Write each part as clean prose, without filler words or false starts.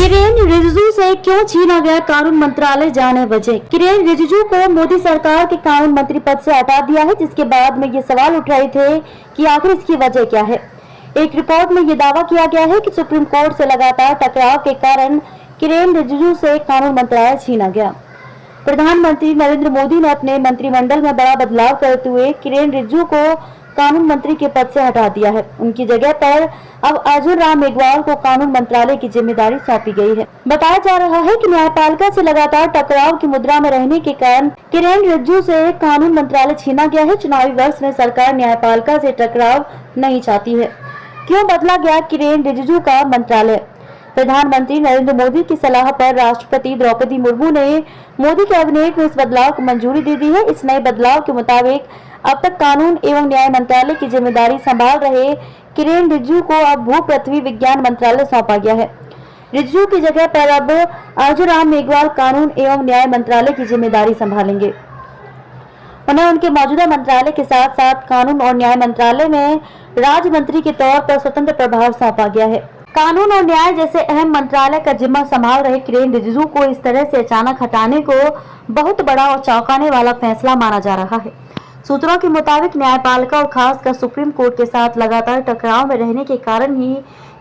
किरेन रिजिजू से क्यों छीना गया कानून मंत्रालय, जाने वजह। किरेन रिजिजू को मोदी सरकार के कानून मंत्री पद से हटा दिया है, जिसके बाद में ये सवाल उठ रहे थे कि आखिर इसकी वजह क्या है। एक रिपोर्ट में ये दावा किया गया है कि सुप्रीम कोर्ट से लगातार टकराव के कारण किरेन रिजिजू से कानून मंत्रालय छीना गया। प्रधानमंत्री नरेंद्र मोदी ने अपने मंत्रिमंडल में बड़ा बदलाव करते हुए किरेन रिजिजू को कानून मंत्री के पद से हटा दिया है। उनकी जगह पर अब अर्जुन राम मेघवाल को कानून मंत्रालय की जिम्मेदारी सौंपी गई है। बताया जा रहा है कि न्यायपालिका से लगातार टकराव की मुद्रा में रहने के कारण किरेन रिजिजू से कानून मंत्रालय छीना गया है। चुनावी वर्ष में सरकार न्यायपालिका से टकराव नहीं चाहती है। क्यों बदला गया किरेन रिजिजू का मंत्रालय? प्रधानमंत्री नरेंद्र मोदी की सलाह पर राष्ट्रपति द्रौपदी मुर्मू ने मोदी कैबिनेट में इस बदलाव को मंजूरी दे दी है। इस नए बदलाव के मुताबिक अब तक कानून एवं न्याय मंत्रालय की जिम्मेदारी संभाल रहे किरेन रिजिजू को अब भू पृथ्वी विज्ञान मंत्रालय सौंपा गया है। रिजिजू की जगह पर अब अर्जुन राम मेघवाल कानून एवं न्याय मंत्रालय की जिम्मेदारी संभालेंगे। उन्हें उनके मौजूदा मंत्रालय के साथ साथ कानून और न्याय मंत्रालय में राज्य मंत्री के तौर पर स्वतंत्र प्रभाव सौंपा गया है। कानून और न्याय जैसे अहम मंत्रालय का जिम्मा संभाल रहे किरेन रिजिजू को इस तरह से अचानक हटाने को बहुत बड़ा और चौंकाने वाला फैसला माना जा रहा है। सूत्रों के मुताबिक न्यायपालिका और खासकर सुप्रीम कोर्ट के साथ लगातार टकराव में रहने के कारण ही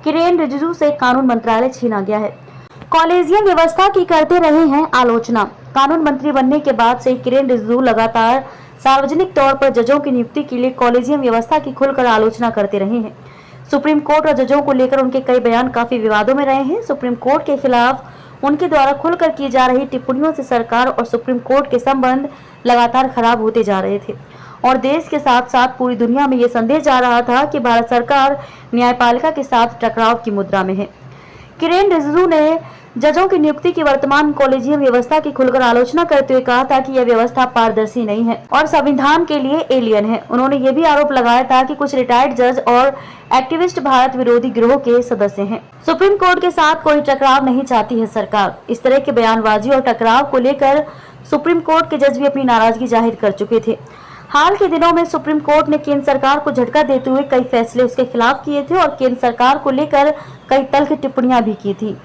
किरेन रिजिजू से कानून मंत्रालय छीना गया है। कॉलेजियम व्यवस्था की करते रहे हैं आलोचना। कानून मंत्री बनने के बाद से किरेन रिजिजू लगातार सार्वजनिक तौर पर जजों की नियुक्ति के लिए कॉलेजियम व्यवस्था की खुलकर आलोचना करते रहे हैं। सुप्रीम कोर्ट और जजों को लेकर उनके कई बयान काफी विवादों में रहे हैं। सुप्रीम कोर्ट के खिलाफ उनके द्वारा खुलकर की जा रही टिप्पणियों से सरकार और सुप्रीम कोर्ट के संबंध लगातार खराब होते जा रहे थे और देश के साथ साथ पूरी दुनिया में ये संदेश जा रहा था कि भारत सरकार न्यायपालिका के साथ टकराव की मुद्रा में है। किरेन रिजिजू ने जजों की नियुक्ति की वर्तमान कॉलेजियम व्यवस्था की खुलकर आलोचना करते हुए कहा था कि यह व्यवस्था पारदर्शी नहीं है और संविधान के लिए एलियन है। उन्होंने ये भी आरोप लगाया था कि कुछ रिटायर्ड जज और एक्टिविस्ट भारत विरोधी गिरोह के सदस्य हैं। सुप्रीम कोर्ट के साथ कोई टकराव नहीं चाहती है सरकार। इस तरह के बयानबाजी और टकराव को लेकर सुप्रीम कोर्ट के जज भी अपनी नाराजगी जाहिर कर चुके थे। हाल के दिनों में सुप्रीम कोर्ट ने केंद्र सरकार को झटका देते हुए कई फैसले उसके खिलाफ किए थे और केंद्र सरकार को लेकर कई तल्ख टिप्पणियां भी की थी।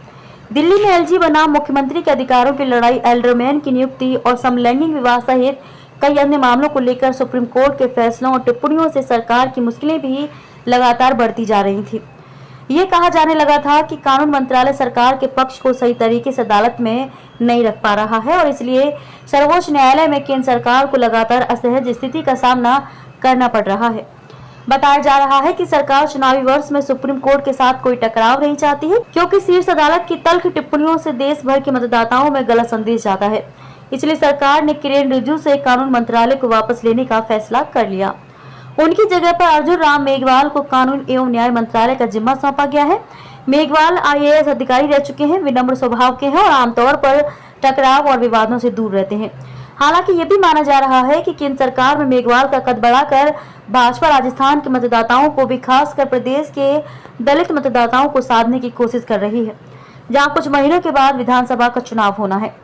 दिल्ली में एलजी बनाम मुख्यमंत्री के अधिकारों की लड़ाई, एल्डरमैन की नियुक्ति और समलैंगिक विवाह सहित कई अन्य मामलों को लेकर सुप्रीम कोर्ट के फैसलों और टिप्पणियों से सरकार की मुश्किलें भी लगातार बढ़ती जा रही थी। ये कहा जाने लगा था कि कानून मंत्रालय सरकार के पक्ष को सही तरीके से अदालत में नहीं रख पा रहा है और इसलिए सर्वोच्च न्यायालय में केंद्र सरकार को लगातार असहज स्थिति का सामना करना पड़ रहा है। बताया जा रहा है कि सरकार चुनावी वर्ष में सुप्रीम कोर्ट के साथ कोई टकराव नहीं चाहती है, क्योंकि शीर्ष अदालत की तल्ख टिप्पणियों से देश भर के मतदाताओं में गलत संदेश जाता है। इसलिए सरकार ने किरेन रिजिजू से कानून मंत्रालय को वापस लेने का फैसला कर लिया। उनकी जगह पर अर्जुन राम मेघवाल को कानून एवं न्याय मंत्रालय का जिम्मा सौंपा गया है। मेघवाल IAS अधिकारी रह चुके हैं, विनम्र स्वभाव के हैं और आमतौर पर टकराव और विवादों से दूर रहते हैं। हालांकि ये भी माना जा रहा है कि केंद्र सरकार में मेघवाल का कद बढ़ाकर भाजपा राजस्थान के मतदाताओं को भी, खासकर प्रदेश के दलित मतदाताओं को साधने की कोशिश कर रही है, जहां कुछ महीनों के बाद विधानसभा का चुनाव होना है।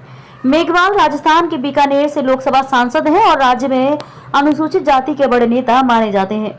मेघवाल राजस्थान के बीकानेर से लोकसभा सांसद हैं और राज्य में अनुसूचित जाति के बड़े नेता माने जाते हैं।